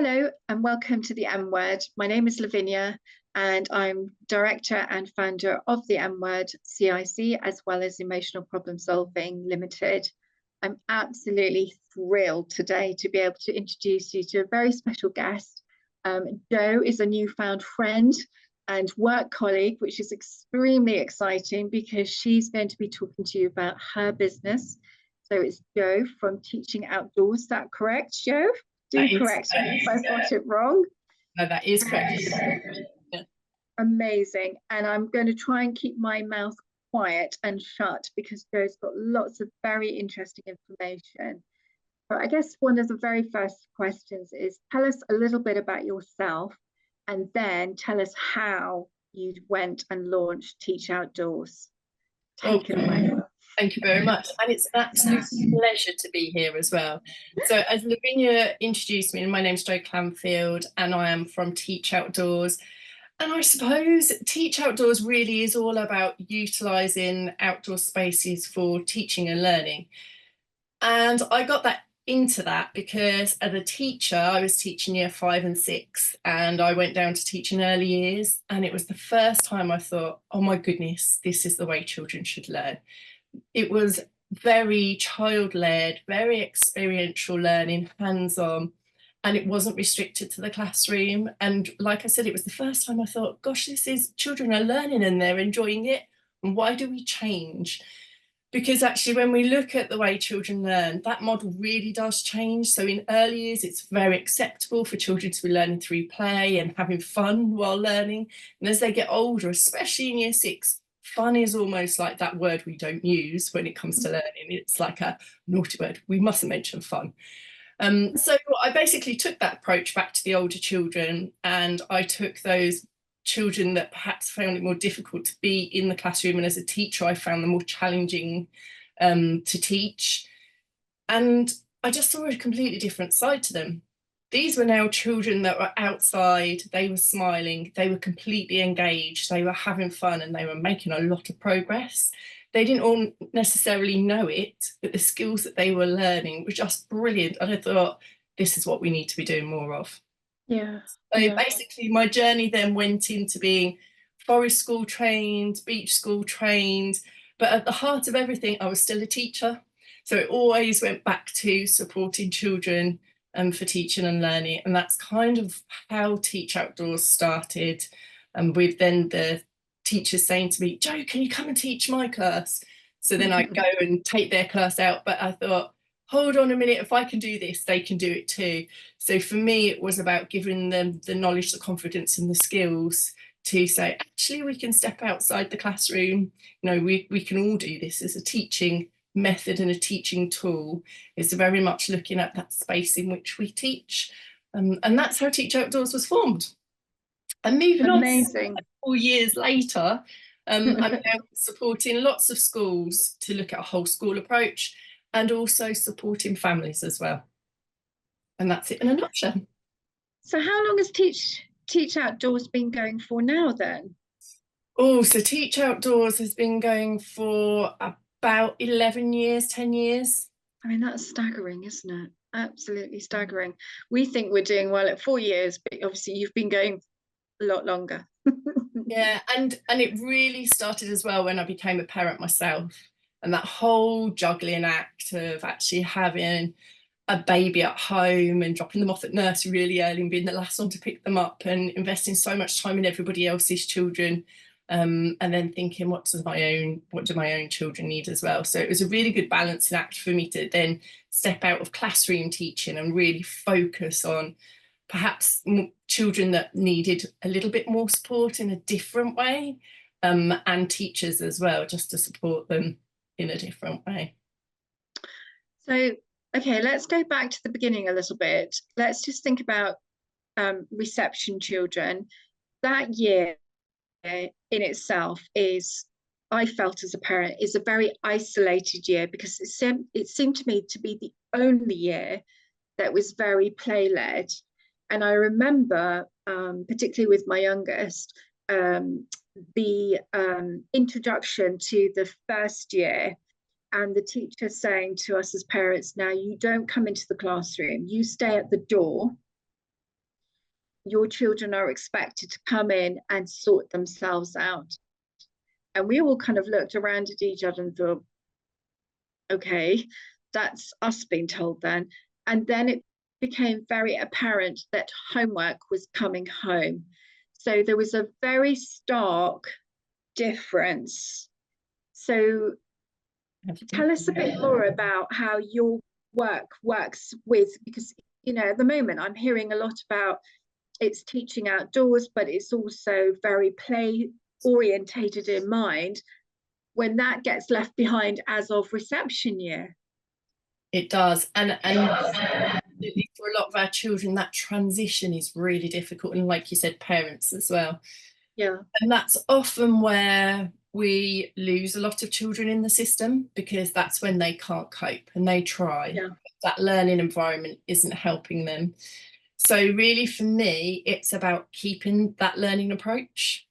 Hello and welcome to the M Word. My name is Lavinia and I'm director and founder of the M Word CIC as well as Emotional Problem Solving Limited. I'm absolutely thrilled today to be able to introduce you to a very special guest. Jo is a newfound friend and work colleague, which is extremely exciting because she's going to be talking to you about her business. So it's Jo from Teaching Outdoors. Is that correct, Jo? Do correct me if I got it wrong. No, that is correct. Yeah. Amazing. And I'm going to try and keep my mouth quiet and shut because Jo's got lots of very interesting information. But I guess one of the very first questions is tell us a little bit about yourself and then tell us how you went and launched Teach Outdoors. Take it away. Thank you very much. And it's an absolute pleasure to be here as well. So as Lavinia introduced me, my name's Jo Clanfield and I am from Teach Outdoors. And I suppose Teach Outdoors really is all about utilising outdoor spaces for teaching and learning. And I got into that because as a teacher, I was teaching year 5 and 6 and I went down to teaching early years. And it was the first time I thought, oh my goodness, this is the way children should learn. It was very child-led, very experiential learning, hands-on, and it wasn't restricted to the classroom. And like I said, it was the first time I thought, gosh, children are learning and they're enjoying it. And why do we change? Because actually, when we look at the way children learn, that model really does change. So in early years, it's very acceptable for children to be learning through play and having fun while learning. And as they get older, especially in year 6, fun is almost like that word we don't use when it comes to learning. It's like a naughty word. We mustn't mention fun. So I basically took that approach back to the older children, and I took those children that perhaps found it more difficult to be in the classroom, and as a teacher I found them more challenging to teach, and I just saw a completely different side to them. These were now children that were outside, they were smiling, they were completely engaged, they were having fun, and they were making a lot of progress. They didn't all necessarily know it, but the skills that they were learning were just brilliant. And I thought, this is what we need to be doing more of. Yeah. So basically my journey then went into being forest school trained, beach school trained, but at the heart of everything, I was still a teacher. So it always went back to supporting children for teaching and learning. And that's kind of how Teach Outdoors started. And with then the teachers saying to me, Jo, can you come and teach my class? So then I'd go and take their class out. But I thought, hold on a minute, if I can do this, they can do it too. So for me, it was about giving them the knowledge, the confidence and the skills to say, actually, we can step outside the classroom. You know, we can all do this as a teaching method and a teaching tool. Is very much looking at that space in which we teach. And that's how Teach Outdoors was formed. And moving Amazing. on 4 years later, I'm now supporting lots of schools to look at a whole school approach and also supporting families as well. And that's it in a nutshell. So how long has Teach Outdoors been going for now then? Oh, so Teach Outdoors has been going for about 11 years, 10 years. I mean, that's staggering, isn't it? Absolutely staggering. We think we're doing well at 4 years, but obviously you've been going a lot longer. Yeah, and it really started as well when I became a parent myself, and that whole juggling act of actually having a baby at home and dropping them off at nursery really early and being the last one to pick them up and investing so much time in everybody else's children, and then thinking, what do my own children need as well? So it was a really good balancing act for me to then step out of classroom teaching and really focus on perhaps children that needed a little bit more support in a different way, and teachers as well, just to support them in a different way. So, okay, let's go back to the beginning a little bit. Let's just think about reception children. That year in itself is, I felt as a parent, is a very isolated year because it seemed to me to be the only year that was very play-led. And I remember, particularly with my youngest, the introduction to the first year and the teacher saying to us as parents, now you don't come into the classroom, you stay at the door your children are expected to come in and sort themselves out. And we all kind of looked around at each other and thought, okay, that's us being told then. And then it became very apparent that homework was coming home. So there was a very stark difference. So tell us a bit more about how your work works with, because, you know, at the moment I'm hearing a lot about it's teaching outdoors, but it's also very play orientated in mind, when that gets left behind as of reception year. It does. And for a lot of our children, that transition is really difficult. And like you said, parents as well. Yeah. And that's often where we lose a lot of children in the system, because that's when they can't cope and they try. Yeah. That learning environment isn't helping them. So really, for me, it's about keeping that learning approach.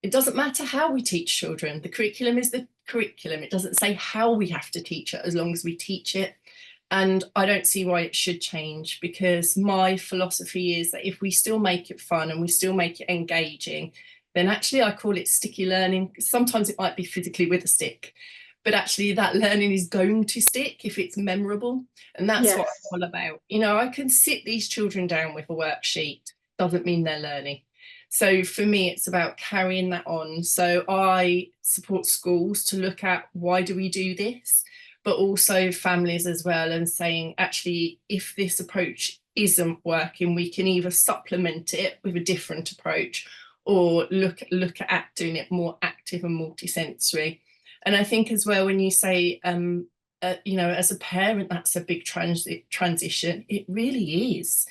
It doesn't matter how we teach children. The curriculum is the curriculum. It doesn't say how we have to teach it, as long as we teach it. And I don't see why it should change, because my philosophy is that if we still make it fun and we still make it engaging, then actually I call it sticky learning. Sometimes it might be physically with a stick, but actually that learning is going to stick if it's memorable. And that's what I'm all about. You know, I can sit these children down with a worksheet, doesn't mean they're learning. So for me, it's about carrying that on. So I support schools to look at, why do we do this? But also families as well, and saying, actually, if this approach isn't working, we can either supplement it with a different approach, or look at doing it more active and multisensory. And I think as well, when you say, you know, as a parent, that's a big transition. It really is.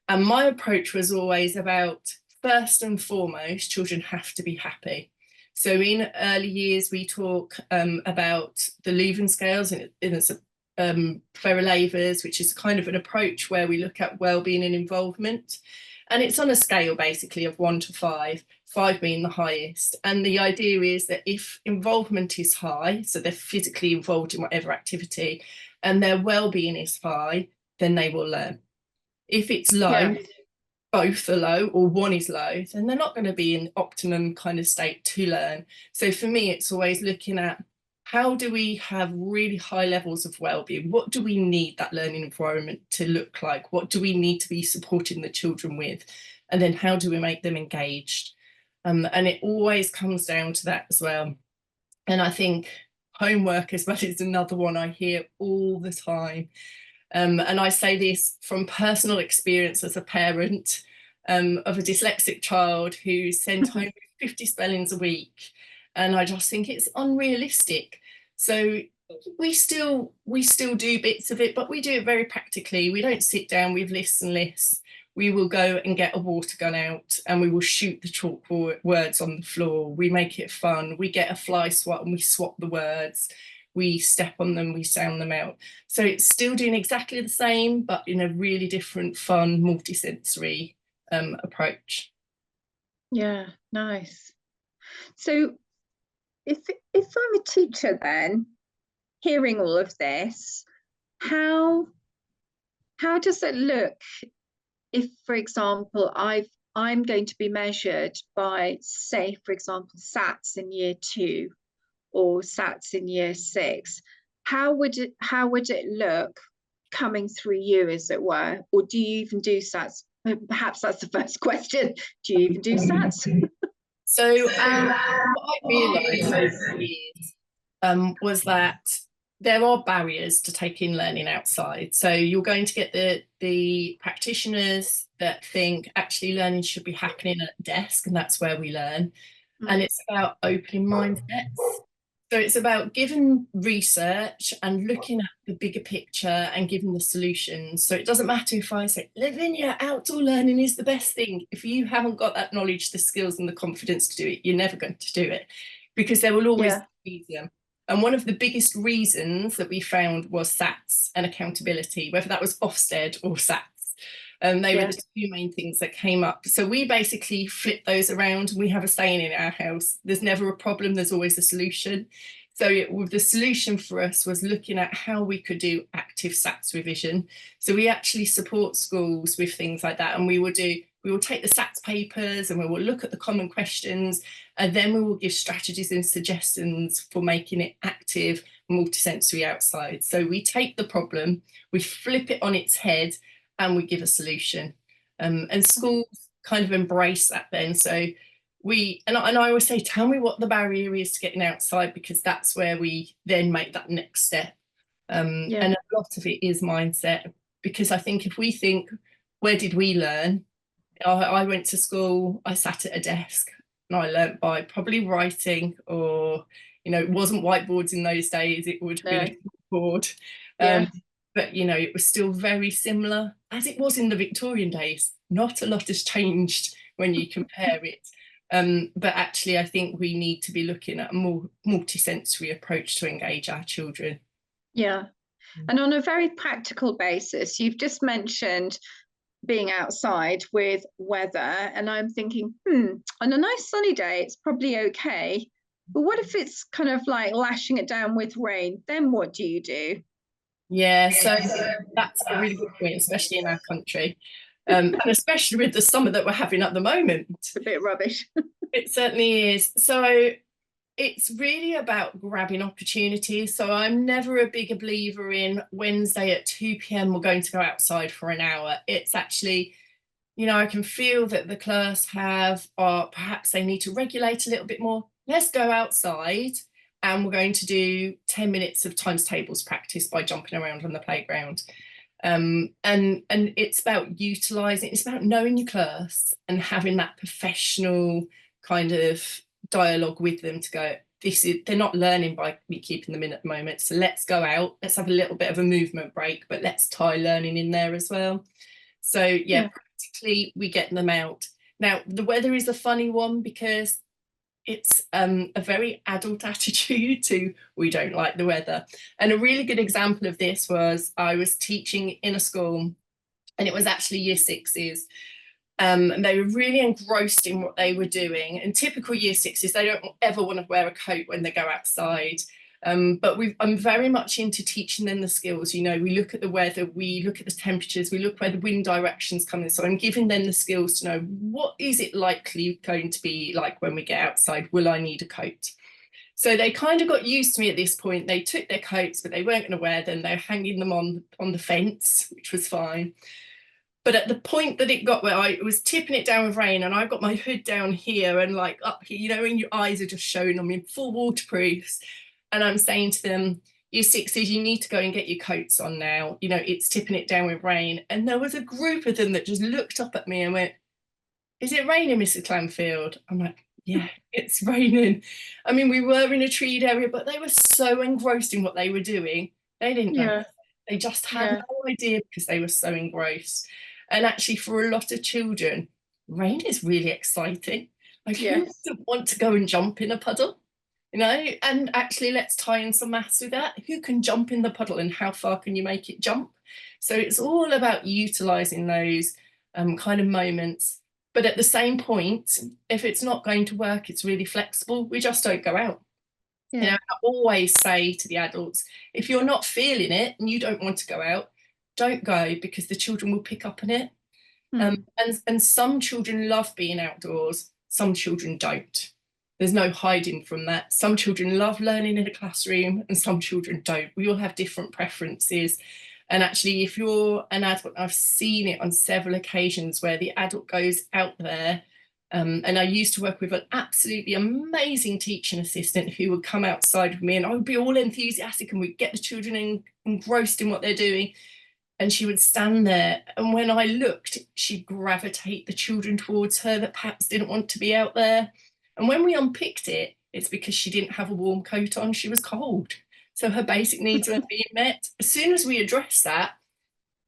And my approach was always about, first and foremost, children have to be happy. So in early years, we talk about the Leuven scales, and it's Ferrelavers, which is kind of an approach where we look at well-being and involvement. And it's on a scale basically of 1 to 5, 5 being the highest. And the idea is that if involvement is high, so they're physically involved in whatever activity, and their well-being is high, then they will learn. If it's low, both are low, or one is low, then they're not going to be in optimum kind of state to learn. So for me, it's always looking at, how do we have really high levels of well-being? What do we need that learning environment to look like? What do we need to be supporting the children with? And then how do we make them engaged? And it always comes down to that as well. And I think homework as well is another one I hear all the time. And I say this from personal experience as a parent of a dyslexic child who's sent home 50 spellings a week. And I just think it's unrealistic. So we still do bits of it, but we do it very practically. We don't sit down with lists and lists. We will go and get a water gun out and we will shoot the chalk words on the floor. We make it fun. We get a fly swat and we swap the words. We step on them, we sound them out. So it's still doing exactly the same, but in a really different, fun, multisensory approach. Yeah, nice. So if I'm a teacher then, hearing all of this, how does it look if, for example, I'm going to be measured by, say, for example, SATs in year 2 or SATs in year 6? How would it look coming through you, as it were? Or do you even do SATs? Perhaps that's the first question. Do you even do SATs? So what I realised over the years was that there are barriers to taking learning outside. So you're going to get the practitioners that think actually learning should be happening at a desk, and that's where we learn. And it's about opening mindsets. So it's about giving research and looking at the bigger picture and giving the solutions. So it doesn't matter if I say, Lavinia, outdoor learning is the best thing. If you haven't got that knowledge, the skills and the confidence to do it, you're never going to do it, because there will always be them. And one of the biggest reasons that we found was SATs and accountability, whether that was Ofsted or SATs. They were the two main things that came up. So we basically flip those around, and we have a saying in our house: there's never a problem, there's always a solution. So the solution for us was looking at how we could do active SATs revision. So we actually support schools with things like that, and we will do we will take the SATs papers and we will look at the common questions, and then we will give strategies and suggestions for making it active, multisensory outside. So we take the problem, we flip it on its head, and we give a solution. And schools kind of embrace that then. So and I always say, tell me what the barrier is to getting outside, because that's where we then make that next step. And a lot of it is mindset, because I think if we think, where did we learn? I went to school, I sat at a desk, and I learnt by probably writing, or, you know, it wasn't whiteboards in those days, it would be a board. But, you know, it was still very similar as it was in the Victorian days. Not a lot has changed when you compare it. But actually, I think we need to be looking at a more multisensory approach to engage our children. Yeah. And on a very practical basis, you've just mentioned being outside with weather, and I'm thinking, on a nice sunny day, it's probably okay. But what if it's kind of like lashing it down with rain? Then what do you do? Yeah, so that's a really good point, especially in our country, and especially with the summer that we're having at the moment. It's a bit rubbish. It certainly is. So it's really about grabbing opportunities. So I'm never a bigger believer in Wednesday at 2 p.m. we're going to go outside for an hour. It's actually, you know, I can feel that the class perhaps they need to regulate a little bit more. Let's go outside, and we're going to do 10 minutes of times tables practice by jumping around on the playground. And it's about utilising, it's about knowing your class and having that professional kind of dialogue with them to go, they're not learning by me keeping them in at the moment, so let's go out, let's have a little bit of a movement break, but let's tie learning in there as well. So yeah, practically we get them out. Now the weather is a funny one, because it's a very adult attitude to, we don't like the weather. And a really good example of this was, I was teaching in a school, and it was actually year sixes. And they were really engrossed in what they were doing. And typical year sixes, they don't ever want to wear a coat when they go outside. But I'm very much into teaching them the skills. You know, we look at the weather, we look at the temperatures, we look where the wind directions come in. So I'm giving them the skills to know, what is it likely going to be like when we get outside? Will I need a coat? So they kind of got used to me at this point. They took their coats, but they weren't going to wear them. They were hanging them on the fence, which was fine. But at the point that it got where I was tipping it down with rain, and I've got my hood down here and like up here, you know, and your eyes are just showing on me, full waterproofs. And I'm saying to them, year sixes, you need to go and get your coats on now. You know, it's tipping it down with rain. And there was a group of them that just looked up at me and went, is it raining, Mrs. Clanfield? I'm like, yeah, it's raining. I mean, we were in a treed area, but they were so engrossed in what they were doing. They didn't know. They just had no idea, because they were so engrossed. And actually, for a lot of children, rain is really exciting. Like, who doesn't want to go and jump in a puddle? You know, and actually, let's tie in some maths with that. Who can jump in the puddle, and how far can you make it jump? So it's all about utilising those kind of moments. But at the same point, if it's not going to work, it's really flexible. We just don't go out. You know, I always say to the adults, if you're not feeling it and you don't want to go out, don't go, because the children will pick up on it. And some children love being outdoors, some children don't. There's no hiding from that. Some children love learning in a classroom and some children don't. We all have different preferences. And actually, if you're an adult, I've seen it on several occasions where the adult goes out there. And I used to work with an absolutely amazing teaching assistant who would come outside with me, and I would be all enthusiastic, and we'd get the children engrossed in what they're doing. And she would stand there, and when I looked, she'd gravitate the children towards her that perhaps didn't want to be out there. And when we unpicked it, it's because she didn't have a warm coat on, she was cold. So her basic needs weren't being met. As soon as we addressed that,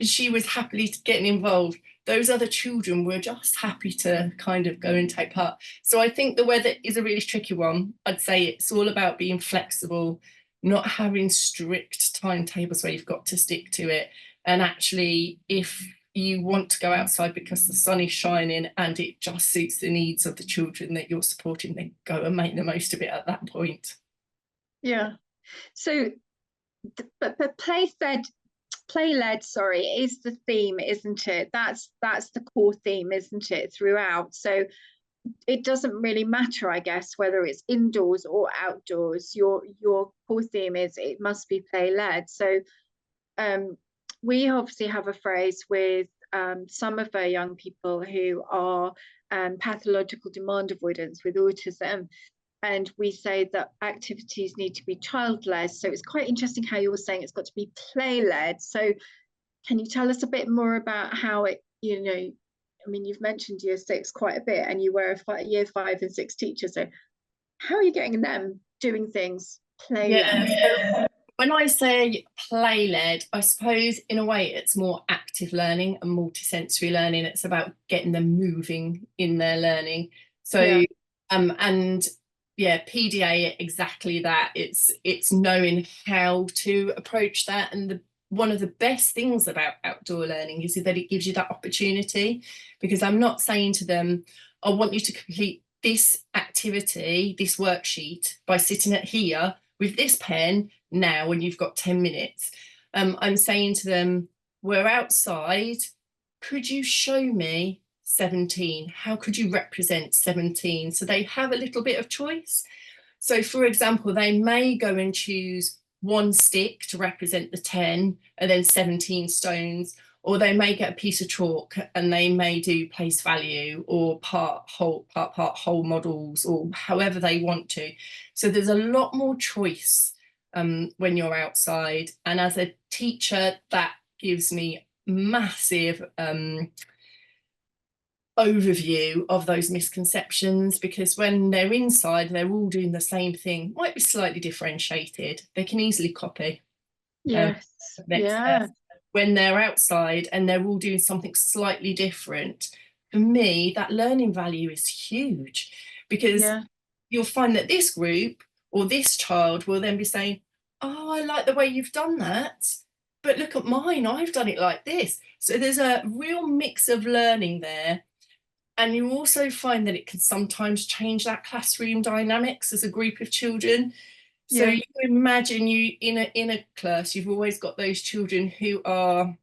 she was happily getting involved. Those other children were just happy to kind of go and take part. So I think the weather is a really tricky one. I'd say it's all about being flexible, not having strict timetables where you've got to stick to it. And actually, if you want to go outside because the sun is shining and it just suits the needs of the children that you're supporting, then go and make the most of it at that point. Yeah. So, but play-fed play-led, sorry, is the theme, isn't it? That's the core theme, isn't it, throughout? So it doesn't really matter, I guess, whether it's indoors or outdoors. Your core theme is it must be play-led. So we obviously have a phrase with some of our young people who are pathological demand avoidance with autism. And we say that activities need to be child-led. So it's quite interesting how you're saying it's got to be play-led. So can you tell us a bit more about how it, you know, I mean, you've mentioned year 6 quite a bit, and you were a year 5 and 6 teacher. So how are you getting them doing things play-led? Yeah. When I say play-led, I suppose in a way it's more active learning and multisensory learning. It's about getting them moving in their learning. So, Yeah. And yeah, PDA, exactly that. It's knowing how to approach that. And one of the best things about outdoor learning is that it gives you that opportunity, because I'm not saying to them, I want you to complete this activity, this worksheet, by sitting at here with this pen now when you've got 10 minutes. I'm saying to them, we're outside, could you show me 17? How could you represent 17? So they have a little bit of choice. So for example, they may go and choose one stick to represent the 10 and then 17 stones, or they may get a piece of chalk and they may do place value or part whole models, or however they want to. So there's a lot more choice when you're outside. And as a teacher, that gives me massive overview of those misconceptions, because when they're inside, they're all doing the same thing, might be slightly differentiated. They can easily copy. Yes. Yeah. When they're outside and they're all doing something slightly different, for me, that learning value is huge, because you'll find that this group or this child will then be saying, oh, I like the way you've done that, but look at mine, I've done it like this. So there's a real mix of learning there. And you also find that it can sometimes change that classroom dynamics as a group of children. So you imagine you in a class, you've always got those children who are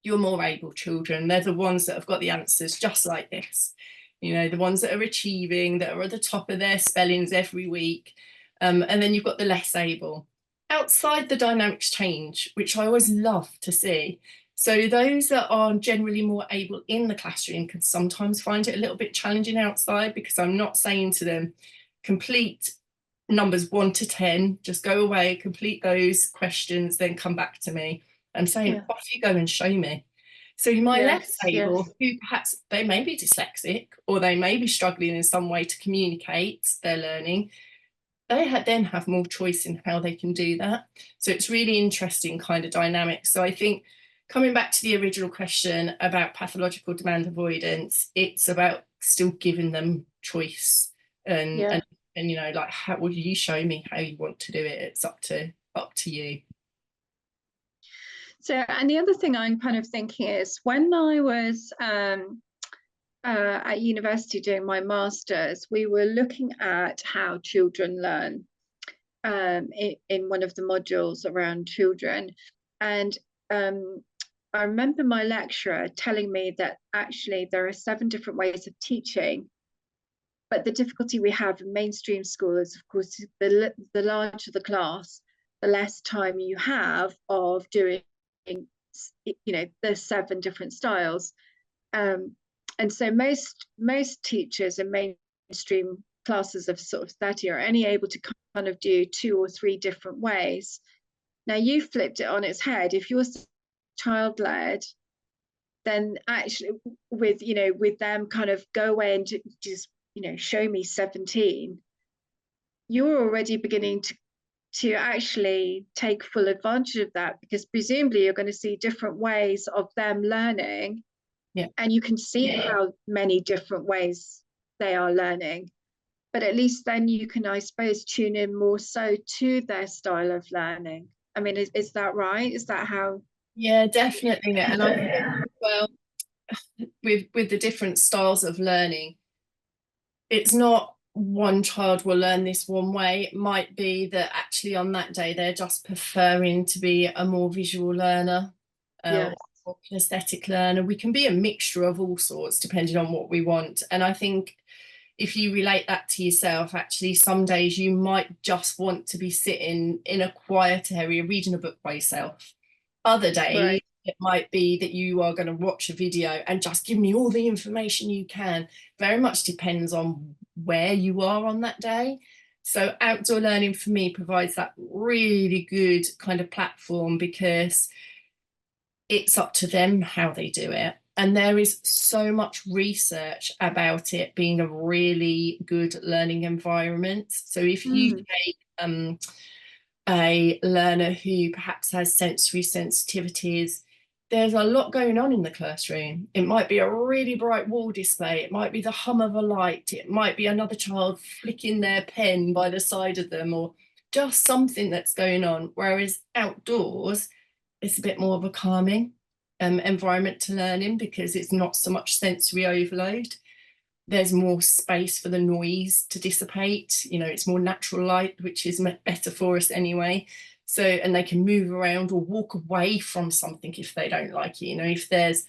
your more able children. They're the ones that have got the answers just like this. You know, the ones that are achieving, that are at the top of their spellings every week. And then you've got the less able. Outside, the dynamics change, which I always love to see. So those that are generally more able in the classroom can sometimes find it a little bit challenging outside, because I'm not saying to them, complete numbers 1 to 10, just go away, complete those questions, then come back to me. I'm saying, off you go and show me. So my less able, who perhaps they may be dyslexic, or they may be struggling in some way to communicate their learning, they then have more choice in how they can do that. So it's really interesting kind of dynamics. So I think, coming back to the original question about pathological demand avoidance, it's about still giving them choice, and you know, like, how will you show me how you want to do it? It's up to you. So, and the other thing I'm kind of thinking is, when I was at university doing my master's, we were looking at how children learn in one of the modules around children. And I remember my lecturer telling me that actually there are 7 different ways of teaching. But the difficulty we have in mainstream school is, of course, the larger the class, the less time you have of doing, you know, the 7 different styles. And so most teachers in mainstream classes of sort of 30 are only able to kind of do 2 or 3 different ways. Now you flipped it on its head. If you're child-led, then actually with them kind of go away and just, you know, show me 17, you're already beginning to actually take full advantage of that, because presumably you're going to see different ways of them learning, and you can see how many different ways they are learning. But at least then you can, I suppose, tune in more so to their style of learning. I mean, is that right? Is that how? Yeah, definitely. And I think, well, with the different styles of learning, it's not one child will learn this one way. It might be that actually on that day they're just preferring to be a more visual learner. Yes. or kinesthetic learner. We can be a mixture of all sorts depending on what we want. And I think if you relate that to yourself, actually, some days you might just want to be sitting in a quiet area reading a book by yourself. Other days, Right. it might be that you are going to watch a video and just give me all the information you can. Very much depends on where you are on that day. So outdoor learning for me provides that really good kind of platform, because it's up to them how they do it. And there is so much research about it being a really good learning environment. So if you take a learner who perhaps has sensory sensitivities, there's a lot going on in the classroom. It might be a really bright wall display. It might be the hum of a light. It might be another child flicking their pen by the side of them, or just something that's going on. Whereas outdoors, it's a bit more of a calming environment to learn in, because it's not so much sensory overload. There's more space for the noise to dissipate. You know, it's more natural light, which is better for us anyway. So, and they can move around or walk away from something if they don't like it. You know, if there's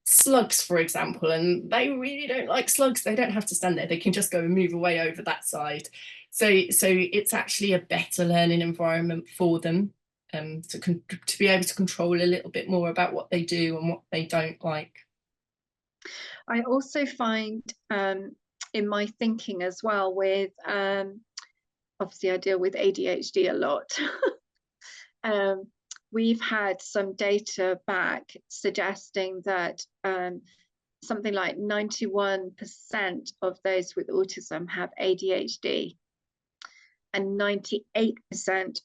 slugs, for example, and they really don't like slugs, they don't have to stand there. They can just go and move away over that side. So it's actually a better learning environment for them, to be able to control a little bit more about what they do and what they don't like. I also find in my thinking as well with, obviously I deal with ADHD a lot. We've had some data back suggesting that something like 91% of those with autism have ADHD, and 98%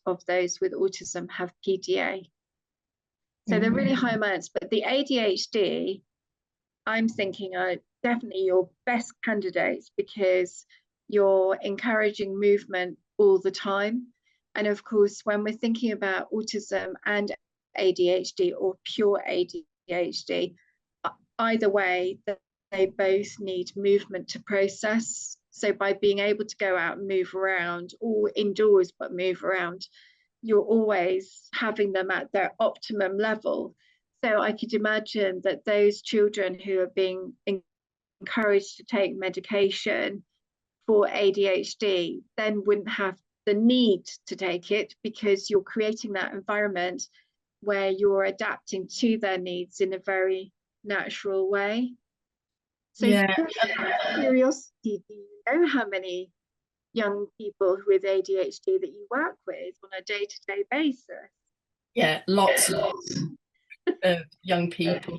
of those with autism have PDA. So they're really high amounts, but the ADHD, I'm thinking, are definitely your best candidates, because you're encouraging movement all the time. And of course, when we're thinking about autism and ADHD, or pure ADHD, either way, they both need movement to process. So by being able to go out and move around, or indoors but move around, you're always having them at their optimum level. So I could imagine that those children who are being encouraged to take medication for ADHD then wouldn't have the need to take it, because you're creating that environment where you're adapting to their needs in a very natural way. So Yeah. curiosity, do you know how many young people with ADHD that you work with on a day-to-day basis? Yeah, lots of young people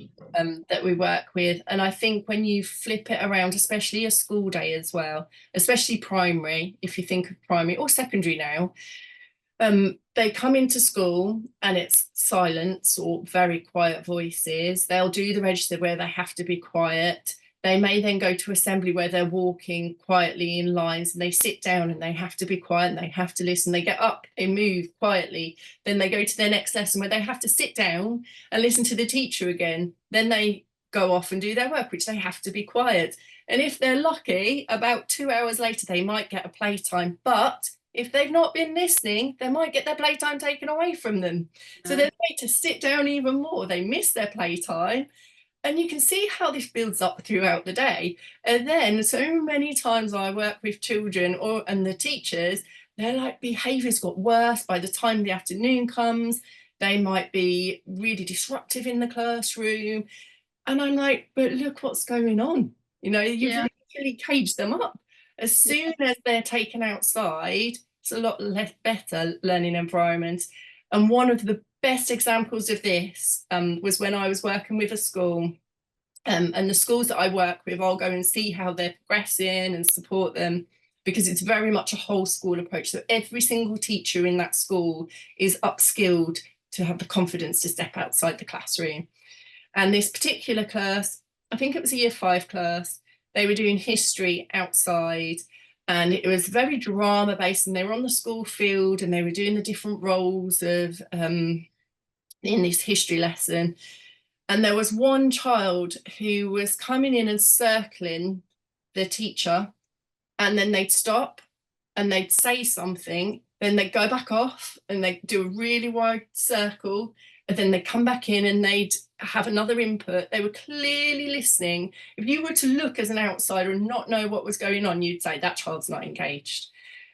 that we work with. And I think when you flip it around, especially a school day as well, especially primary, if you think of primary or secondary now, they come into school and it's silence or very quiet voices. They'll do the register where they have to be quiet. They may then go to assembly where they're walking quietly in lines, and they sit down and they have to be quiet and they have to listen. They get up, they move quietly. Then they go to their next lesson where they have to sit down and listen to the teacher again. Then they go off and do their work, which they have to be quiet. And if they're lucky, about 2 hours later, they might get a playtime. But if they've not been listening, they might get their playtime taken away from them. So they're made to sit down even more. They miss their playtime. And you can see how this builds up throughout the day. And then so many times I work with children and the teachers, their like behaviours got worse by the time the afternoon comes. They might be really disruptive in the classroom. And I'm like, but look what's going on. You know, you've literally caged them up. As soon as they're taken outside, it's a lot better learning environment. And one of the best examples of this was when I was working with a school, and the schools that I work with, I'll go and see how they're progressing and support them, because it's very much a whole school approach. So every single teacher in that school is upskilled to have the confidence to step outside the classroom. And this particular class, I think it was a year 5 class, they were doing history outside, and it was very drama based, and they were on the school field and they were doing the different roles of in this history lesson. And there was one child who was coming in and circling the teacher, and then they'd stop and they'd say something, then they'd go back off and they'd do a really wide circle, and then they'd come back in and they'd have another input. They were clearly listening. If you were to look as an outsider and not know what was going on, you'd say that child's not engaged.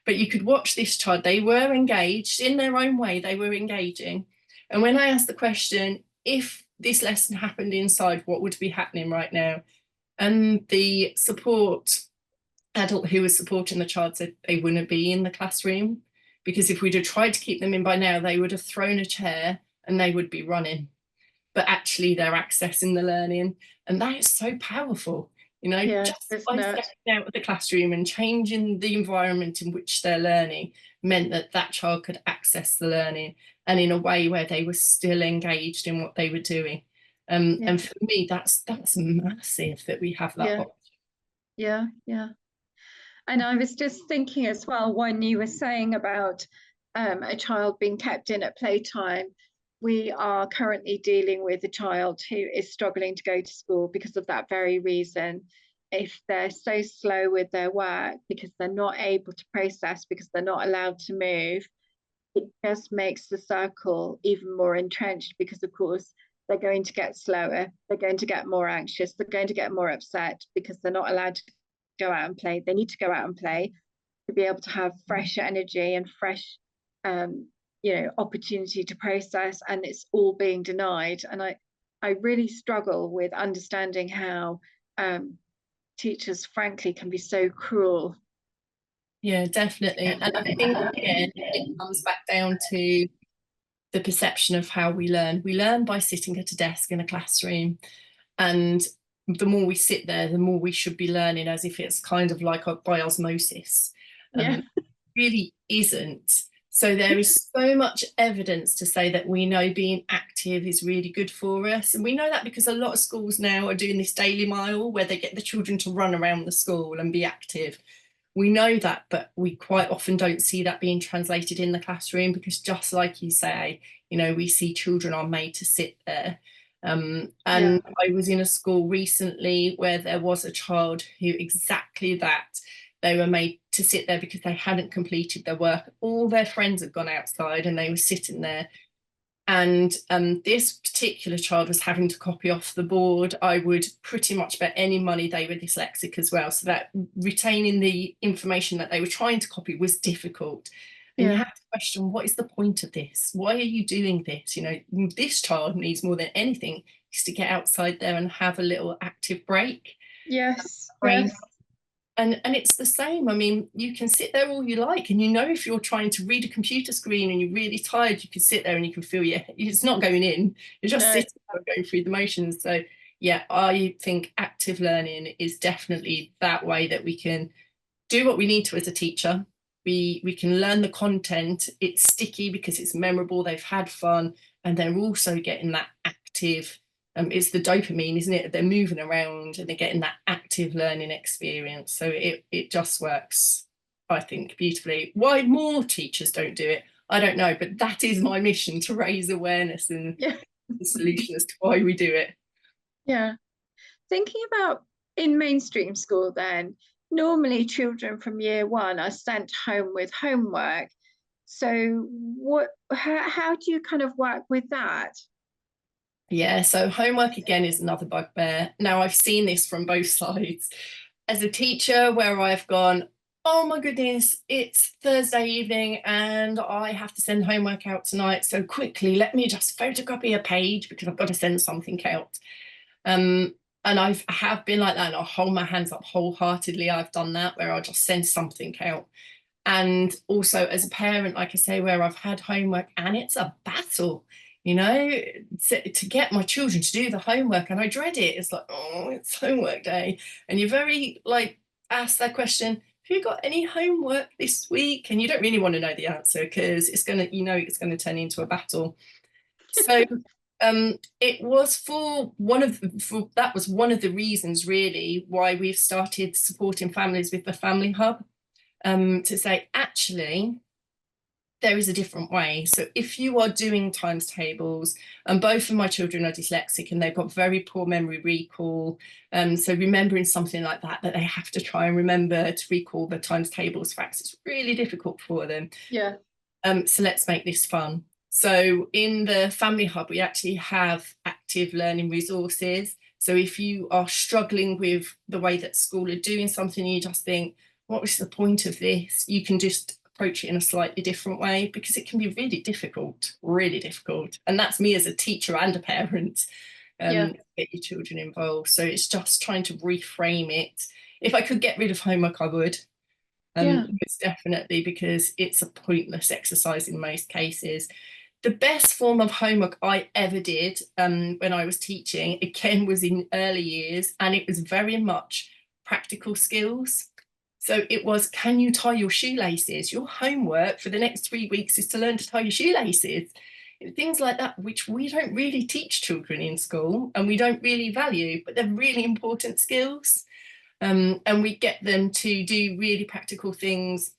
But you could watch this child, they were engaged in their own way, they were engaging. And when I asked the question, if this lesson happened inside, what would be happening right now? And the support adult who was supporting the child said they wouldn't be in the classroom, because if we'd have tried to keep them in by now, they would have thrown a chair and they would be running. But actually they're accessing the learning, and that is so powerful. You know, just by stepping out of the classroom and changing the environment in which they're learning meant that that child could access the learning, and in a way where they were still engaged in what they were doing. And for me, that's massive that we have that option. Yeah. And I was just thinking as well, when you were saying about a child being kept in at playtime, we are currently dealing with a child who is struggling to go to school because of that very reason. If they're so slow with their work because they're not able to process, because they're not allowed to move, it just makes the circle even more entrenched, because of course they're going to get slower, they're going to get more anxious, they're going to get more upset because they're not allowed to go out and play. They need to go out and play to be able to have fresh energy and fresh opportunity to process, and it's all being denied. And I really struggle with understanding how teachers frankly can be so cruel. Yeah, definitely. And I think again it comes back down to the perception of how we learn. We learn by sitting at a desk in a classroom, and the more we sit there, the more we should be learning, as if it's kind of like by osmosis. It really isn't. So there is so much evidence to say that we know being active is really good for us. And we know that because a lot of schools now are doing this daily mile where they get the children to run around the school and be active. We know that, but we quite often don't see that being translated in the classroom, because just like you say, we see children are made to sit there. I was in a school recently where there was a child who exactly that. They were made to sit there because they hadn't completed their work. All their friends had gone outside and they were sitting there. And this particular child was having to copy off the board. I would pretty much bet any money they were dyslexic as well. So that retaining the information that they were trying to copy was difficult. And you have to question, what is the point of this? Why are you doing this? This child needs more than anything is to get outside there and have a little active break. Yes. And it's the same. I mean, you can sit there all you like, and if you're trying to read a computer screen and you're really tired, you can sit there and you can feel it's not going in. You're just sitting there going through the motions. So yeah, I think active learning is definitely that way that we can do what we need to as a teacher. We can learn the content. It's sticky because it's memorable. They've had fun, and they're also getting that active. It's the dopamine, isn't it? They're moving around and they're getting that active learning experience. So it just works, I think, beautifully. Why more teachers don't do it, I don't know, but that is my mission, to raise awareness and the solution as to why we do it. Yeah. Thinking about in mainstream school then, normally children from year 1 are sent home with homework. So how do you kind of work with that? Yeah, so homework again is another bugbear. Now, I've seen this from both sides. As a teacher, where I've gone, oh my goodness, it's Thursday evening and I have to send homework out tonight. So quickly, let me just photocopy a page because I've got to send something out. And I have been like that, and I'll hold my hands up wholeheartedly. I've done that, where I'll just send something out. And also as a parent, like I say, where I've had homework and it's a battle. To get my children to do the homework, and I dread it. It's like, oh, it's homework day, and you very ask that question, have you got any homework this week? And you don't really want to know the answer because it's going to turn into a battle. So it was that was one of the reasons really why we've started supporting families with the Family Hub, to say, actually, there is a different way. So if you are doing times tables, and both of my children are dyslexic and they've got very poor memory recall, so remembering something like that they have to try and remember to recall the times tables facts, it's really difficult for them. Yeah. So let's make this fun. So in the Family Hub, we actually have active learning resources. So if you are struggling with the way that school are doing something, you just think, what was the point of this? You can just approach it in a slightly different way, because it can be really difficult, really difficult. And that's me as a teacher and a parent, get your children involved. So it's just trying to reframe it. If I could get rid of homework, I would. It's definitely, because it's a pointless exercise in most cases. The best form of homework I ever did when I was teaching, again, was in early years, and it was very much practical skills. So it was, can you tie your shoelaces? Your homework for the next 3 weeks is to learn to tie your shoelaces. Things like that, which we don't really teach children in school and we don't really value, but they're really important skills. And we get them to do really practical things,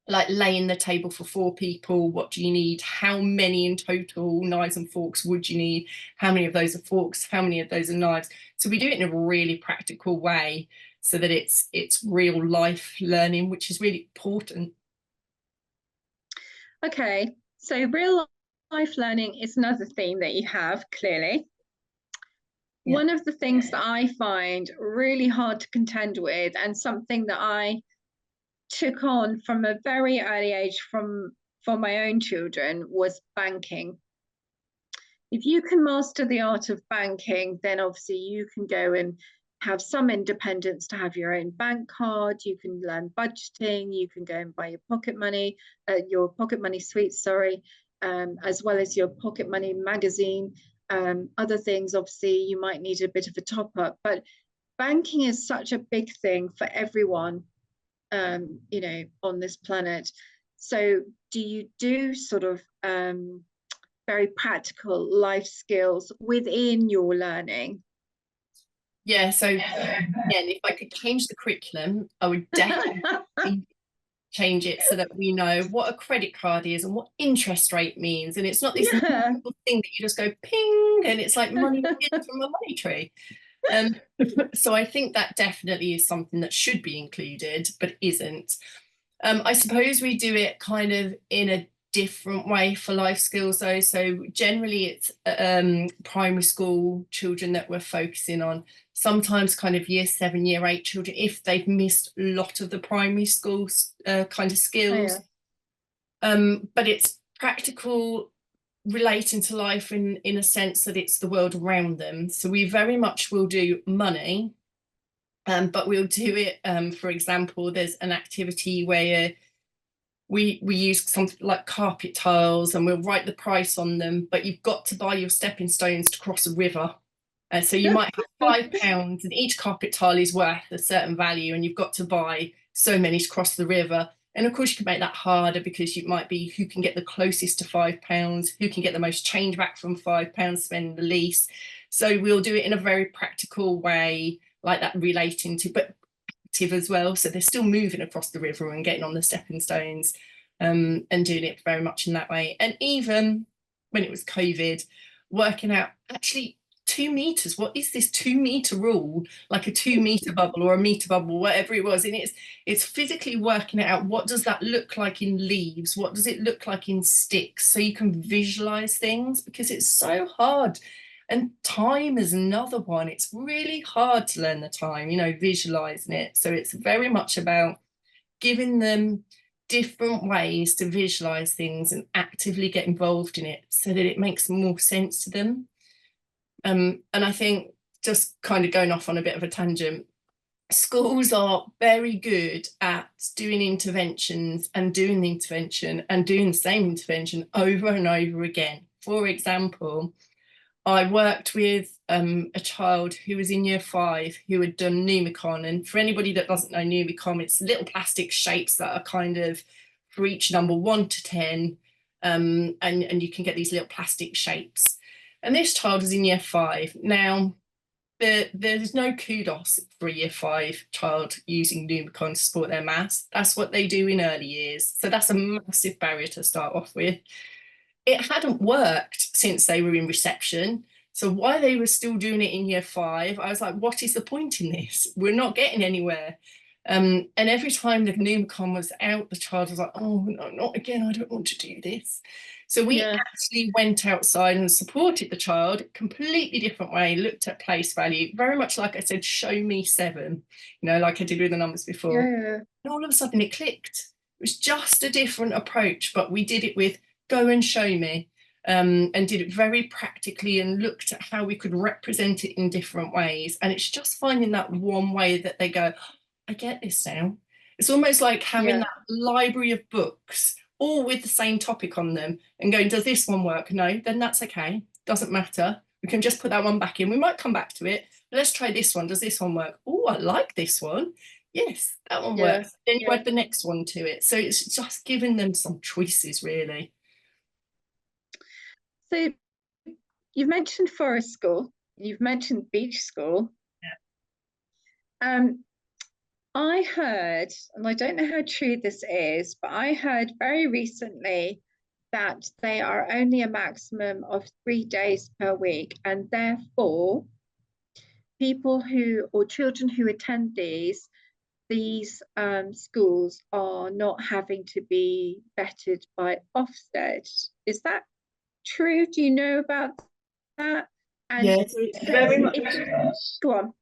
like laying the table for 4 people. What do you need? How many in total knives and forks would you need? How many of those are forks? How many of those are knives? So we do it in a really practical way, so that it's real life learning, which is really important. Okay, so real life learning is another theme that you have, clearly. One of the things that I find really hard to contend with, and something that I took on from a very early age for my own children, was banking. If you can master the art of banking, then obviously you can go and have some independence to have your own bank card. You can learn budgeting. You can go and buy your pocket money sweets, sorry, as well as your pocket money magazine. Other things, obviously, you might need a bit of a top up, but banking is such a big thing for everyone, you know, on this planet. So do you do sort of very practical life skills within your learning? Yeah, so again, if I could change the curriculum, I would definitely change it so that we know what a credit card is and what interest rate means. And it's not this thing that you just go ping and it's like money from a money tree. So I think that definitely is something that should be included, but isn't. I suppose we do it kind of in a different way for life skills though. So generally it's primary school children that we're focusing on, sometimes kind of year 7, year 8 children, if they've missed a lot of the primary school kind of skills. But it's practical, relating to life in a sense that it's the world around them. So we very much will do money, but we'll do it, for example, there's an activity where we use something like carpet tiles and we'll write the price on them, but you've got to buy your stepping stones to cross a river. So you might have £5 and each carpet tile is worth a certain value and you've got to buy so many to cross the river. And of course you can make that harder, because you might be who can get the closest to £5, who can get the most change back from £5, spend the least. So we'll do it in a very practical way, like that, relating to, but active as well. So they're still moving across the river and getting on the stepping stones, and doing it very much in that way. And even when it was COVID, working out actually 2 meters, what is this 2 meter rule, like a 2 meter bubble or a meter bubble, whatever it was. And it's physically working it out. What does that look like in leaves? What does it look like in sticks? So you can visualize things, because it's so hard. And time is another one. It's really hard to learn the time, you know, visualizing it. So it's very much about giving them different ways to visualize things and actively get involved in it so that it makes more sense to them. And I think, just kind of going off on a bit of a tangent, schools are very good at doing interventions and doing the intervention and doing the same intervention over and over again. For example, I worked with a child who was in year 5 who had done Numicon. And for anybody that doesn't know Numicon, it's little plastic shapes that are kind of for each number 1 to 10. And you can get these little plastic shapes. And this child was in year 5. Now, there's no kudos for a year 5 child using Numicon to support their maths. That's what they do in early years. So that's a massive barrier to start off with. It hadn't worked since they were in reception. So why they were still doing it in year 5, I was like, what is the point in this? We're not getting anywhere. And every time the pneumocon was out, the child was like, oh, no, not again, I don't want to do this. So we actually went outside and supported the child, completely different way, looked at place value, very much like I said, show me 7, you know, like I did with the numbers before. And all of a sudden it clicked. It was just a different approach, but we did it with go and show me, and did it very practically and looked at how we could represent it in different ways. And it's just finding that one way that they go, I get this now. It's almost like having that library of books all with the same topic on them and going, does this one work? No, then that's okay. Doesn't matter. We can just put that one back in. We might come back to it. Let's try this one. Does this one work? Oh, I like this one. Yes, that one works. Then you add the next one to it. So it's just giving them some choices, really. So you've mentioned forest school, you've mentioned beach school. I heard, and I don't know how true this is, but I heard very recently that they are only a maximum of 3 days per week, and therefore people who, or children who attend these schools are not having to be vetted by Ofsted. Is that true? Do you know about that? And yeah, so it's very much. Go on.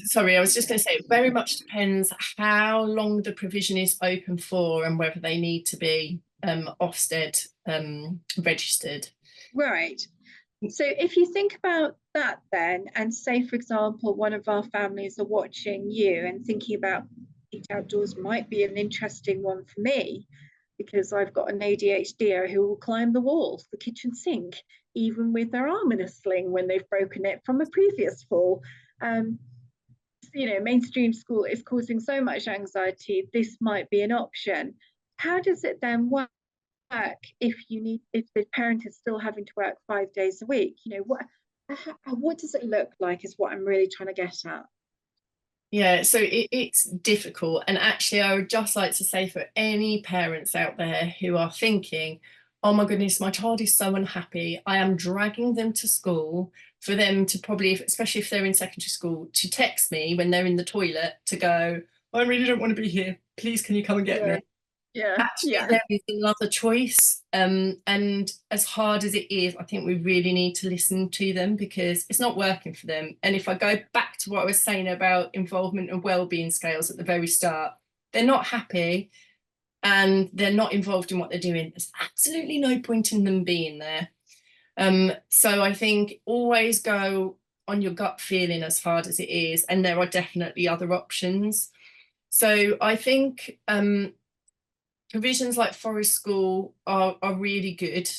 Sorry, I was just going to say, it very much depends how long the provision is open for and whether they need to be Ofsted registered. Right. So if you think about that then, and say, for example, one of our families are watching you and thinking about Teach Outdoors might be an interesting one for me, because I've got an ADHDer who will climb the walls, the kitchen sink, even with their arm in a sling when they've broken it from a previous fall. You know, mainstream school is causing so much anxiety, this might be an option. How does it then work if the parent is still having to work 5 days a week? You know, what does it look like is what I'm really trying to get at. Yeah, so it's difficult. And actually, I would just like to say for any parents out there who are thinking, oh my goodness, my child is so unhappy, I am dragging them to school, for them to probably, especially if they're in secondary school, to text me when they're in the toilet to go, I really don't want to be here. Please, can you come and get me? Actually, there is another choice. And as hard as it is, I think we really need to listen to them because it's not working for them. And if I go back to what I was saying about involvement and wellbeing scales at the very start, they're not happy and they're not involved in what they're doing. There's absolutely no point in them being there. So I think always go on your gut feeling, as hard as it is, and there are definitely other options. So I think provisions like forest school are really good.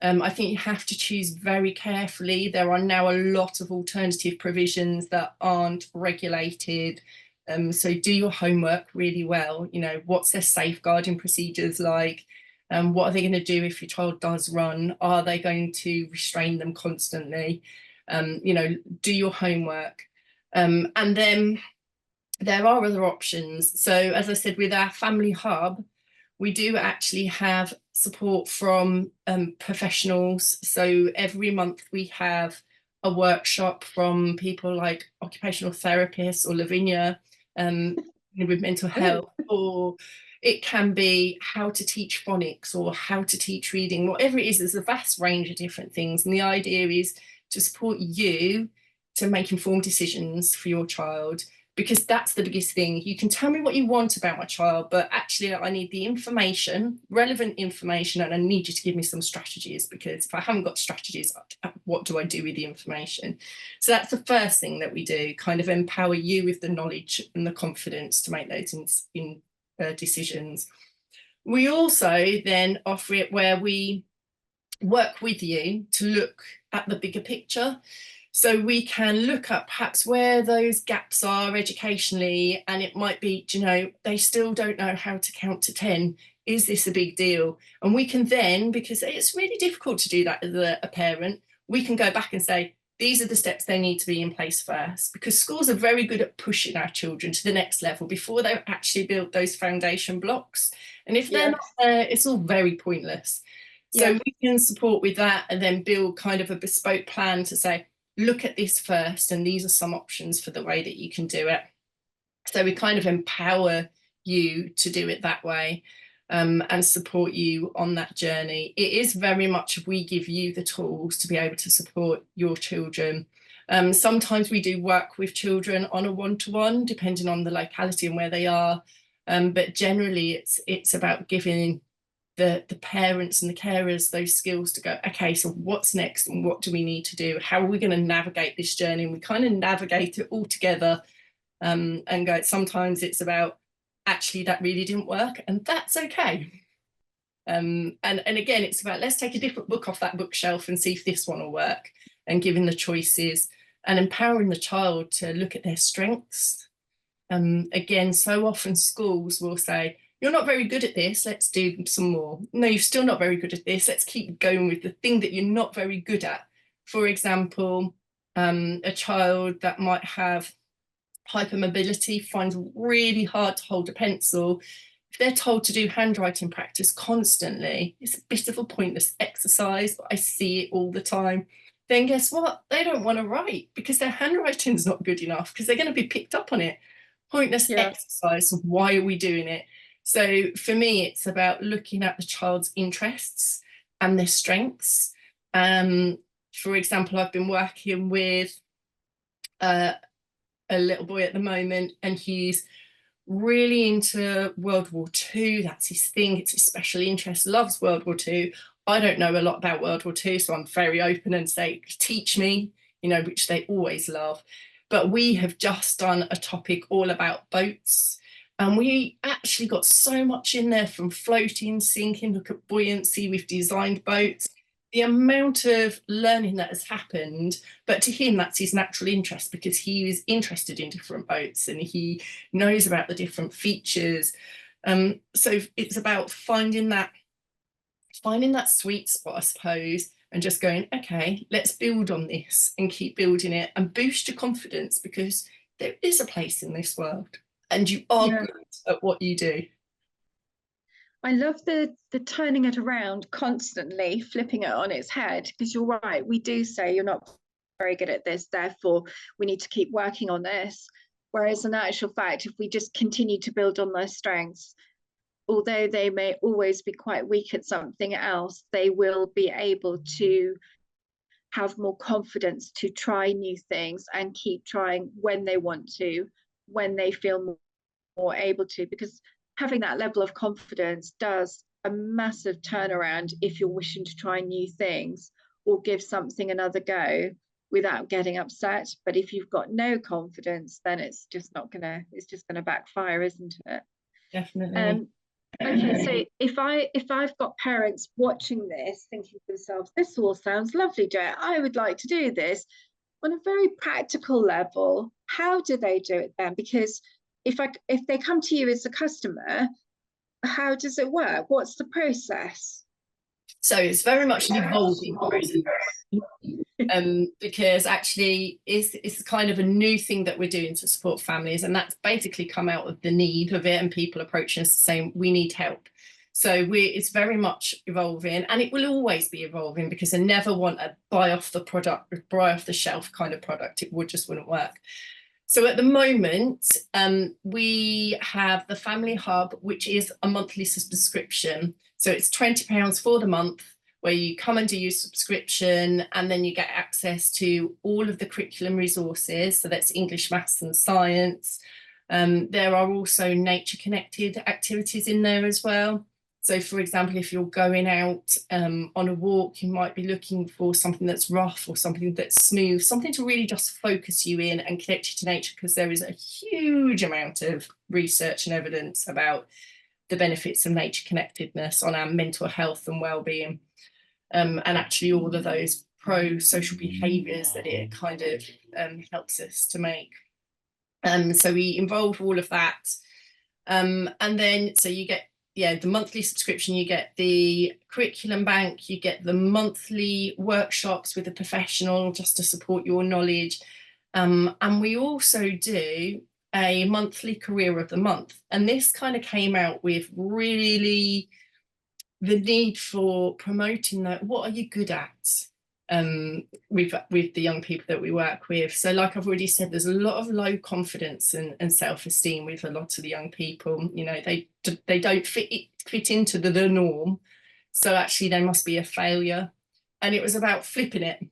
I think you have to choose very carefully. There are now a lot of alternative provisions that aren't regulated. So do your homework really well. You know, what's their safeguarding procedures like? What are they going to do if your child does run? Are they going to restrain them constantly? You know, do your homework. And then there are other options. So as I said, with our family hub, we do actually have support from professionals. So every month we have a workshop from people like occupational therapists or Lavinia with mental health, or it can be how to teach phonics or how to teach reading, whatever it is. There's a vast range of different things. And the idea is to support you to make informed decisions for your child, because that's the biggest thing. You can tell me what you want about my child, but actually I need the information, relevant information, and I need you to give me some strategies, because if I haven't got strategies, what do I do with the information? So that's the first thing that we do, kind of empower you with the knowledge and the confidence to make those decisions. We also then offer it where we work with you to look at the bigger picture. So we can look at perhaps where those gaps are educationally, and it might be, you know, they still don't know how to count to 10. Is this a big deal? And we can then, because it's really difficult to do that as a parent, we can go back and say, these are the steps they need to be in place first, because schools are very good at pushing our children to the next level before they've actually built those foundation blocks. And if they're not there, it's all very pointless. So we can support with that and then build kind of a bespoke plan to say, look at this first, and these are some options for the way that you can do it. So we kind of empower you to do it that way, and support you on that journey. It is very much, we give you the tools to be able to support your children. Sometimes we do work with children on a one-to-one, depending on the locality and where they are. But generally it's about giving the parents and the carers those skills to go, okay, so what's next and what do we need to do? How are we going to navigate this journey? And we kind of navigate it all together, and go, sometimes it's about, actually that really didn't work, and that's okay. And again, it's about, let's take a different book off that bookshelf and see if this one will work, and giving the choices and empowering the child to look at their strengths. Again, so often schools will say, you're not very good at this, let's do some more. No, you're still not very good at this, let's keep going with the thing that you're not very good at. For example, a child that might have hypermobility finds really hard to hold a pencil. If they're told to do handwriting practice constantly, it's a bit of a pointless exercise, but I see it all the time. Then guess what? They don't want to write because their handwriting's not good enough, because they're going to be picked up on it. Pointless exercise. So why are we doing it? So for me, it's about looking at the child's interests and their strengths. For example, I've been working with a little boy at the moment, and he's really into World War II. That's his thing, it's his special interest, loves World War II. I don't know a lot about World War II, so I'm very open and say, teach me, you know, which they always love. But we have just done a topic all about boats, and we actually got so much in there, from floating, sinking, look at buoyancy, we've designed boats. The amount of learning that has happened, but to him that's his natural interest, because he is interested in different boats and he knows about the different features. So it's about finding that sweet spot, I suppose, and just going, okay, let's build on this and keep building it and boost your confidence, because there is a place in this world and you are good at what you do. I love the turning it around constantly, flipping it on its head, because you're right, we do say you're not very good at this, therefore we need to keep working on this. Whereas in actual fact, if we just continue to build on their strengths, although they may always be quite weak at something else, they will be able to have more confidence to try new things and keep trying when they want to, when they feel more able to, because having that level of confidence does a massive turnaround if you're wishing to try new things or give something another go without getting upset. But if you've got no confidence, then it's just gonna backfire, isn't it? Definitely. Okay, so if I've got parents watching this thinking to themselves, this all sounds lovely, Jo, I would like to do this, on a very practical level, how do they do it then? Because if they come to you as a customer, how does it work? What's the process? So it's very much an evolving process. Because actually it's kind of a new thing that we're doing to support families, and that's basically come out of the need of it and people approaching us saying we need help. So it's very much evolving, and it will always be evolving, because I never want a buy off the shelf kind of product. It wouldn't work. So at the moment, we have the Family Hub, which is a monthly subscription. So it's £20 for the month, where you come and do your subscription, and then you get access to all of the curriculum resources. So that's English, maths and science. There are also nature connected activities in there as well. So for example, if you're going out on a walk, you might be looking for something that's rough or something that's smooth, something to really just focus you in and connect you to nature, because there is a huge amount of research and evidence about the benefits of nature connectedness on our mental health and well-being. And actually all of those pro-social behaviours that it kind of helps us to make. So we involve all of that. And then, so you get, the monthly subscription, you get the curriculum bank, you get the monthly workshops with a professional just to support your knowledge. And we also do a monthly career of the month. And this kind of came out with really the need for promoting that. What are you good at? with the young people that we work with. So like I've already said, there's a lot of low confidence and self-esteem with a lot of the young people. You know, they don't fit into the norm, so actually they must be a failure. And it was about flipping it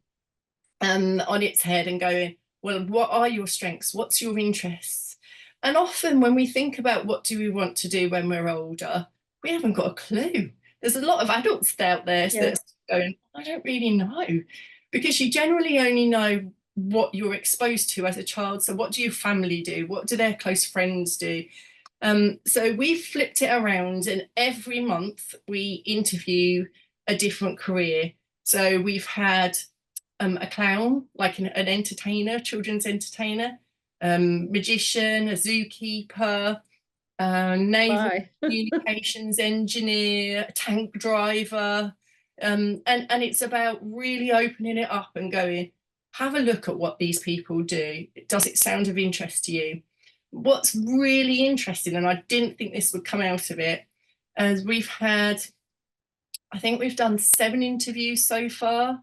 on its head and going, well, what are your strengths? What's your interests? And often when we think about what do we want to do when we're older, we haven't got a clue. There's a lot of adults out there that are going, I don't really know, because you generally only know what you're exposed to as a child. So what do your family do? What do their close friends do? So we've flipped it around, and every month we interview a different career. So we've had a clown, like an entertainer, children's entertainer, magician, a zookeeper, naval communications engineer, a tank driver, and it's about really opening it up and going, have a look at what these people do. Does it sound of interest to you? What's really interesting, and I didn't think this would come out of it, as I think we've done 7 interviews so far,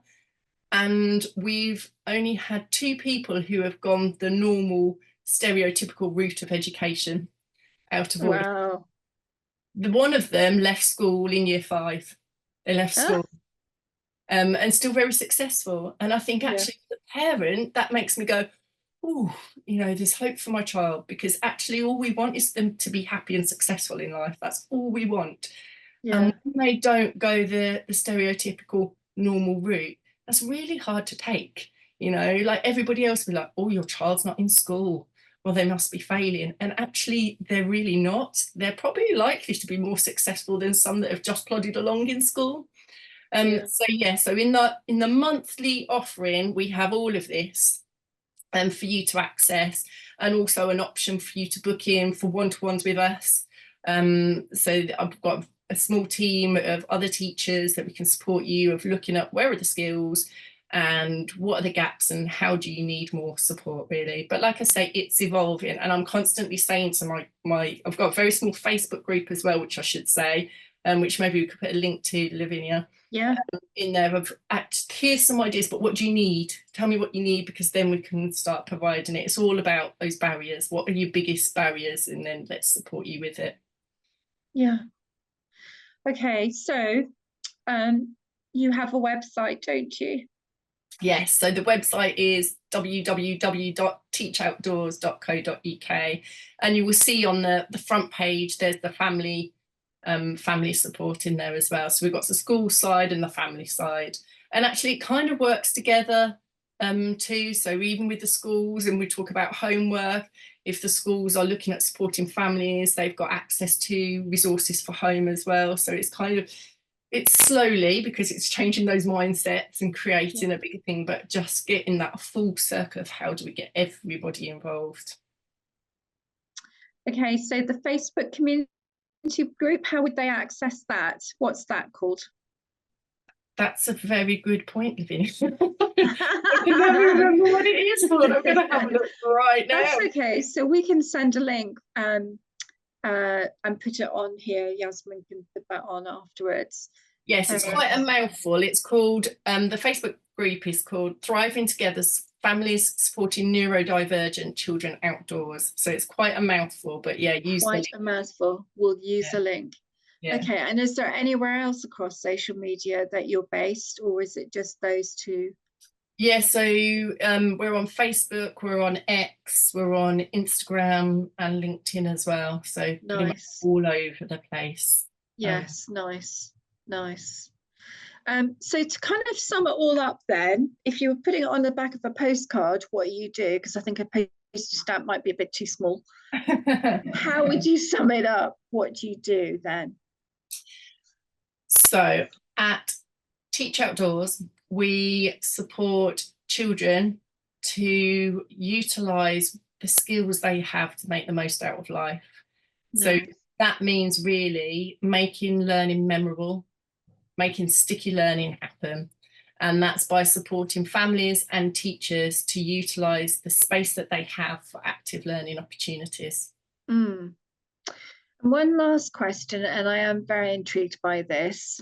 and we've only had 2 people who have gone the normal stereotypical route of education out of order. Wow. One of them left school in year 5. They left school and still very successful. And I think actually as a parent, that makes me go, oh, you know, there's hope for my child, because actually all we want is them to be happy and successful in life. That's all we want. And when they don't go the stereotypical normal route, that's really hard to take. You know, like everybody else will be like, oh, your child's not in school, well, they must be failing. And actually they're really not. They're probably likely to be more successful than some that have just plodded along in school. So in the monthly offering, we have all of this for you to access, and also an option for you to book in for one-to-ones with us. So I've got a small team of other teachers that we can support you of looking at where are the skills and what are the gaps and how do you need more support, really. But like I say, it's evolving, and I'm constantly saying to my I've got a very small Facebook group as well, which I should say, which maybe we could put a link to, Lavinia, in there of here's some ideas, but what do you need? Tell me what you need, because then we can start providing it. It's all about those barriers. What are your biggest barriers? And then let's support you with it. Okay, so you have a website, don't you? Yes, so the website is www.teachoutdoors.co.uk, and you will see on the front page there's the family support in there as well. So we've got the school side and the family side, and actually it kind of works together too. So even with the schools, and we talk about homework, if the schools are looking at supporting families, they've got access to resources for home as well. So it's slowly, because it's changing those mindsets and creating a bigger thing, but just getting that full circle of how do we get everybody involved. Okay, so the Facebook community group, how would they access that? What's that called? That's a very good point, Lavinia. I can never remember what it is for. I'm going to have a look right now. That's okay. So we can send a link and put it on here. Yasmin can put that on afterwards. Yes, it's quite a mouthful. It's called, the Facebook group is called Thriving Together, Families Supporting Neurodivergent Children Outdoors. So it's quite a mouthful, but use quite a mouthful. We'll use the link. Okay, and is there anywhere else across social media that you're based, or is it just those 2? Yeah, so we're on Facebook, we're on X, we're on Instagram and LinkedIn as well. So pretty much all over the place. Yes, nice. So to kind of sum it all up then, if you were putting it on the back of a postcard, what do you do? Because I think a postage stamp might be a bit too small. How would you sum it up? What do you do then? So at Teach Outdoors, we support children to utilise the skills they have to make the most out of life. So that means really making learning memorable, making sticky learning happen. And that's by supporting families and teachers to utilise the space that they have for active learning opportunities. One last question, and I am very intrigued by this.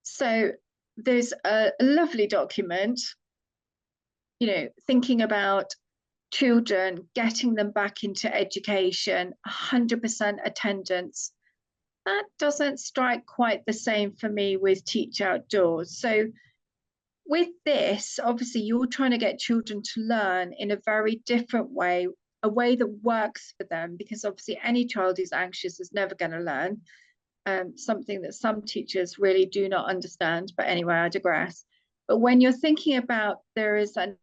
So there's a lovely document, thinking about children, getting them back into education, 100% attendance. That doesn't strike quite the same for me with Teach Outdoors. So with this, obviously you're trying to get children to learn in a very different way, a way that works for them, because obviously any child who's anxious is never going to learn, something that some teachers really do not understand. But anyway, I digress. But when you're thinking about there is an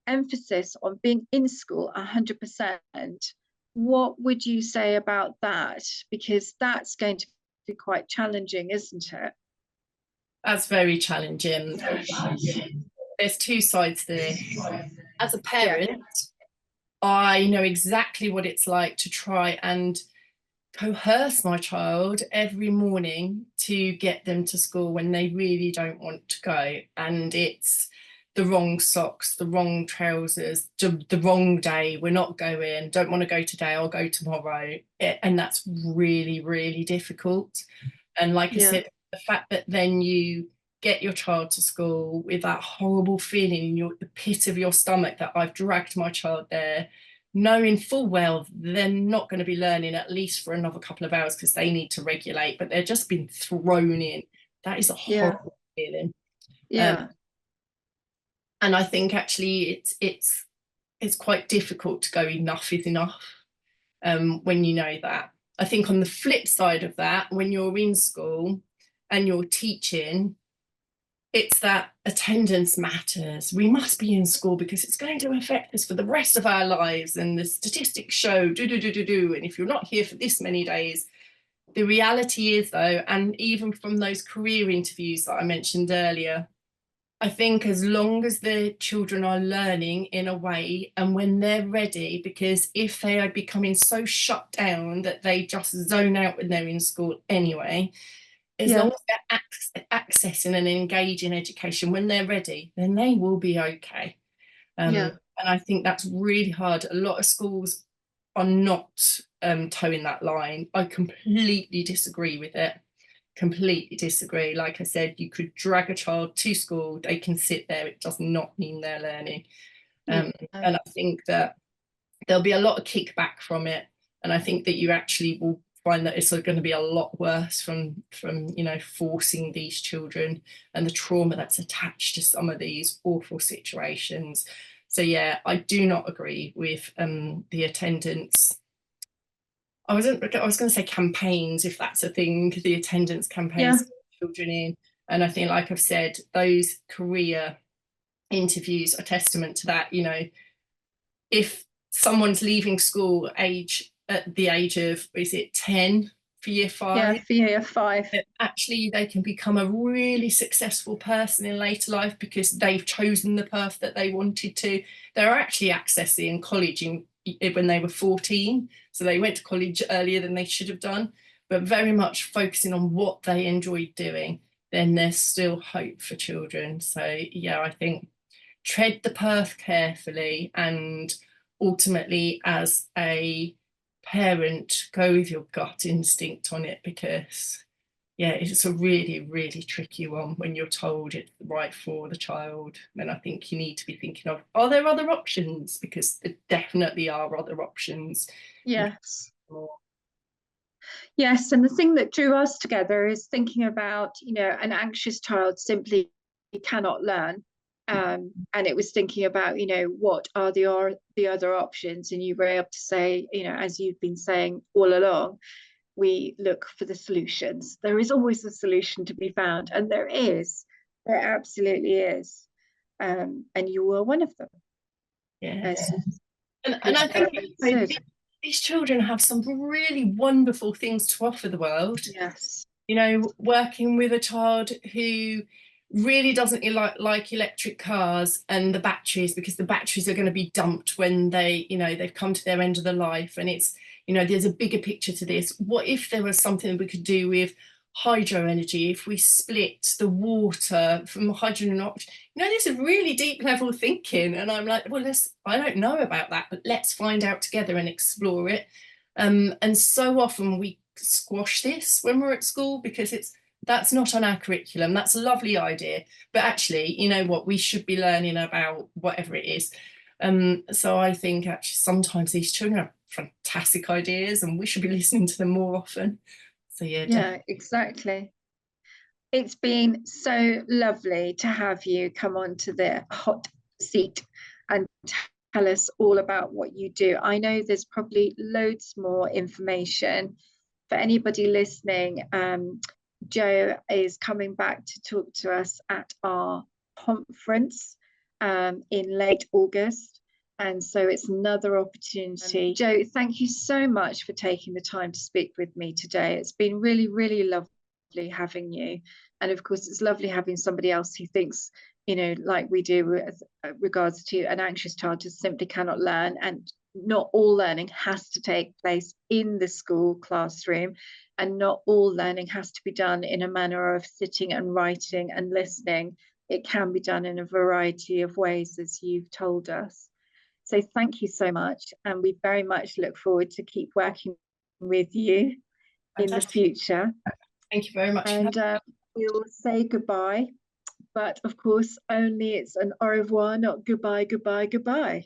emphasis on being in school 100%, what would you say about that? Because that's going to be quite challenging, isn't it? That's very challenging. There's two sides there. As a parent, I know exactly what it's like to try and coerce my child every morning to get them to school when they really don't want to go. And it's the wrong socks, the wrong trousers, the wrong day. We're not going, don't want to go today, I'll go tomorrow. And that's really, really difficult. And like I said, the fact that then you get your child to school with that horrible feeling in the pit of your stomach that I've dragged my child there, knowing full well they're not going to be learning at least for another couple of hours because they need to regulate, but they're just been thrown in. That is a horrible feeling. And I think actually it's quite difficult to go enough is enough when you know that. I think on the flip side of that, when you're in school and you're teaching, it's that attendance matters. We must be in school because it's going to affect us for the rest of our lives. And the statistics show And if you're not here for this many days, the reality is though, and even from those career interviews that I mentioned earlier, I think as long as the children are learning in a way and when they're ready, because if they are becoming so shut down that they just zone out when they're in school anyway, as long as they're accessing and engaging education when they're ready, then they will be okay. And I think that's really hard. A lot of schools are not towing that line. I completely disagree with it. Completely disagree. Like I said, you could drag a child to school, they can sit there, it does not mean they're learning. And I think that there'll be a lot of kickback from it, and I think that you actually will find that it's going to be a lot worse from forcing these children and the trauma that's attached to some of these awful situations. So yeah, I do not agree with the attendance. I was going to say campaigns, if that's a thing, the attendance campaigns for children in. And I think, like I've said, those career interviews are testament to that. If someone's leaving school at the age of, is it 10 for year 5? Yeah, for year 5. Actually, they can become a really successful person in later life because they've chosen the path that they wanted to. They're actually accessing college when they were 14, so they went to college earlier than they should have done, but very much focusing on what they enjoyed doing. Then there's still hope for children. So yeah, I think tread the path carefully, and ultimately as a parent, go with your gut instinct on it, because yeah, it's a really, really tricky one when you're told it's right for the child. Then I think you need to be thinking of, are there other options? Because there definitely are other options. Yes. Yes, and the thing that drew us together is thinking about, an anxious child simply cannot learn. And it was thinking about, what are the other options? And you were able to say, as you've been saying all along, we look for the solutions. There is always a solution to be found, and there absolutely is. And you were one of them. Yes. And I think these children have some really wonderful things to offer the world. Yes. Working with a child who really doesn't like electric cars and the batteries, because the batteries are going to be dumped when they've come to their end of their life. And it's, there's a bigger picture to this. What if there was something we could do with hydro energy, if we split the water from hydrogen and oxygen? This is really deep level thinking, and I'm like, well, I don't know about that, but let's find out together and explore it. And so often we squash this when we're at school because it's that's not on our curriculum. That's a lovely idea, but actually, you know what, we should be learning about whatever it is. So I think actually sometimes these children have fantastic ideas and we should be listening to them more often. So yeah, exactly. It's been so lovely to have you come on to the hot seat and tell us all about what you do. I know there's probably loads more information for anybody listening. Joe is coming back to talk to us at our conference in late August. And so it's another opportunity. Joe, thank you so much for taking the time to speak with me today. It's been really, really lovely having you. And of course, it's lovely having somebody else who thinks, you know, like we do with regards to an anxious child who simply cannot learn. And not all learning has to take place in the school classroom, and not all learning has to be done in a manner of sitting and writing and listening. It can be done in a variety of ways, as you've told us. So thank you so much, and we very much look forward to keep working with you in the future. Thank you very much. And we'll say goodbye, but of course only it's an au revoir, not goodbye, goodbye, goodbye.